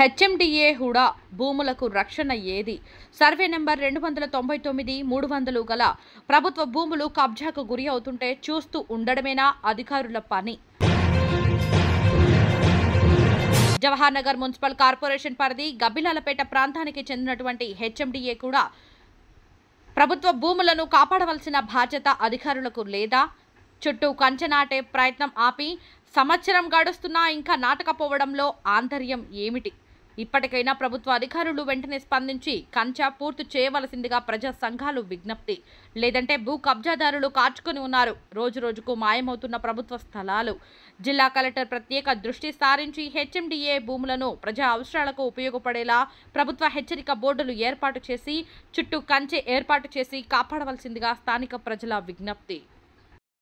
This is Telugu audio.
హెచ్ఎండిఏ హుడా భూములకు రక్షణ ఏది? సర్వే నెంబర్ 299 300 గల ప్రభుత్వ భూములు కబ్జాకు గురి అవుతుంటే చూస్తూ ఉండడమేనా అధికారుల పని? జవహర్ నగర్ మున్సిపల్ కార్పొరేషన్ పరిధి గబ్బిలాలపేట ప్రాంతానికి చెందినటువంటి హెచ్ఎండిఏ కూడా ప్రభుత్వ భూములను కాపాడవలసిన బాధ్యత అధికారులకు లేదా? చుట్టూ కంచె నాటే ప్రయత్నం ఆపి సంవత్సరం గడుస్తున్నా ఇంకా నాటకపోవడంలో ఆంతర్యం ఏమిటి? ఇప్పటికైనా ప్రభుత్వ అధికారులు వెంటనే స్పందించి కంచె పూర్తి చేయవలసిందిగా ప్రజా సంఘాలు విజ్ఞప్తి. లేదంటే భూ కబ్జాదారులు కాచుకొని ఉన్నారు. రోజు రోజుకు మాయమవుతున్న ప్రభుత్వ స్థలాలు. జిల్లా కలెక్టర్ ప్రత్యేక దృష్టి సారించి హెచ్ఎండిఏ భూములను ప్రజా అవసరాలకు ఉపయోగపడేలా ప్రభుత్వ హెచ్చరిక బోర్డులు ఏర్పాటు చేసి చుట్టూ కంచె ఏర్పాటు చేసి కాపాడవలసిందిగా స్థానిక ప్రజల విజ్ఞప్తి.